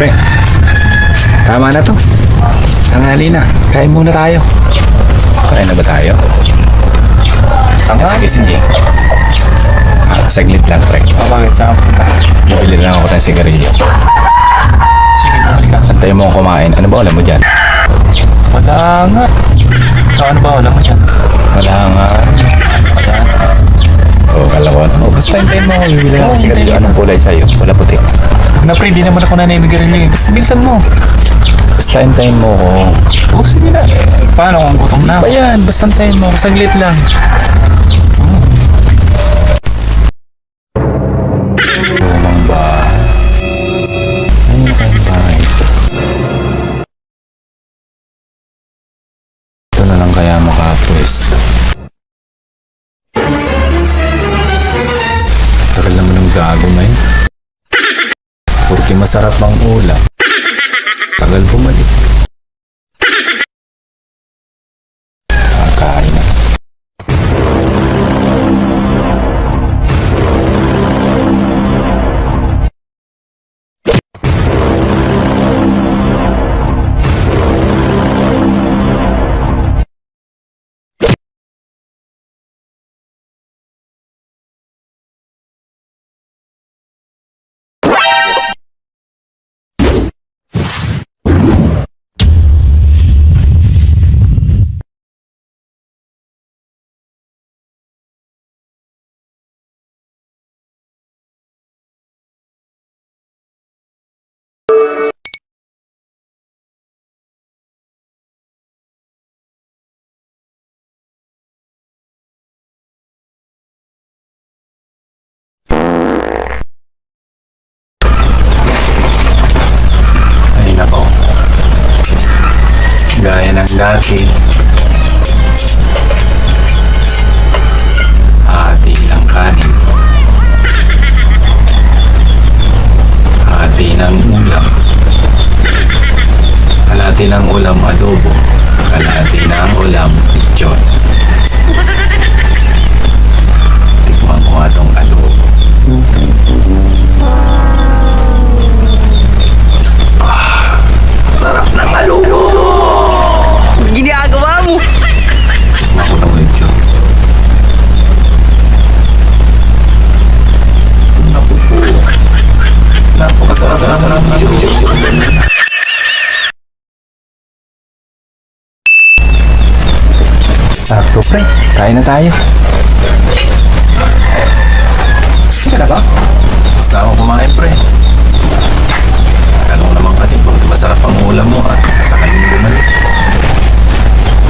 Pre, tama na to. Tanghali na. Kain muna tayo. Kain na ba tayo? Sige, sige. Saglit lang, pre. Bakit? Saan ka punta? Bibili lang ako ng sigarilyo. Sige, bumalik ka. Antayin mo ako kumain. Ano ba alam mo dyan? Wala nga. So, ano ba? Wala mo dyan. Wala nga. Wala. Oo, kalawan. Oh, basta hintayin mo ako. Bibili lang ako ng sigarilyo. Anong kulay sa'yo? Wala puti. Na pre, di naman ako naninigarilyo eh. Basta bilisan mo. Basta hintayin mo ako. Oh, sige na. Paano kung gutom na? Ba yan? Basta hintayin mo. Saglit lang. Lumang bahay. Ano na kayong bahay ito? Ito na lang kaya makapwesto. Tagal naman ng gago ngayon. Porque masarap ang ulam. Tagal bumalik. Kakain na. Ay nako. Gaya ng dati. Hati ng kanin. Hati ng ulam. Kalahati ng ulam adobo. Kalahati ng ulam lechon. Tikman ko nga tong adobo. Sarap ng adobo! Ginagawa mo. Tikman ko tong lechon. Naku po. Napakasarap ng lechon. Sarap to, pre. Kain na tayo. Sige na ba? Gusto na ako kumain, pre. Tanong naman kasi kung masarap ang ulam mo at tagal mo bumalik.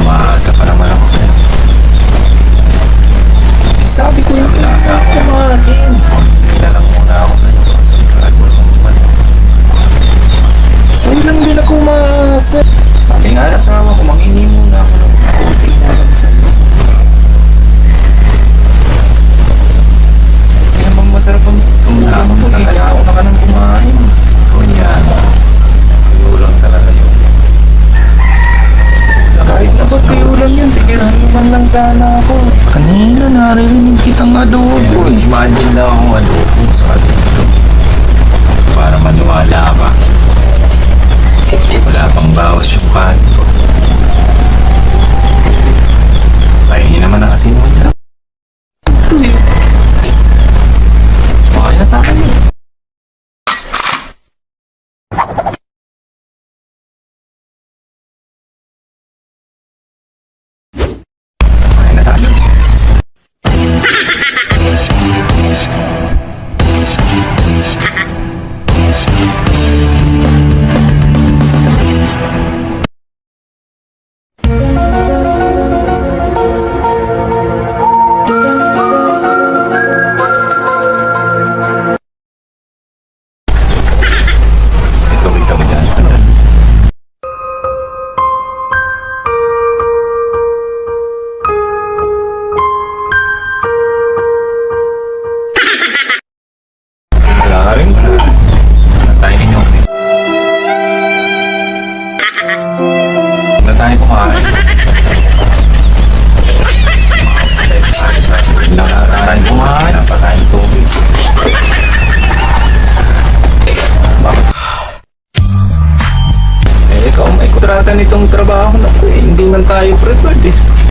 Umaasa pa naman ako sa'yo. Sabi ko yung pinasa ako kumain. Hindi lang muna ako sa'yo. Kasi tagal mo lang bumalik. Sa'yo lang din ako umaasa. Sabi nga asawa ko, mangingi muna ako ng konting ulam sa'yo. Hindi namang masarap ang ulam mo. Kaya ako na ka nang kumain. Kunyan. Kayo lang talaga yun. Kahit na ba't kayo lang yun, tigilan naman lang sana ako. Kanina narinig kitang adobo. Imagine daw akong adobo sa dito. Para maniwala ka. Wala pang bawas yung kanin ko. Kainin naman ang asin mo dyan. Hindi. Makaya natakan yun. ganitong trabaho na to eh. Hindi man tayo prepared eh.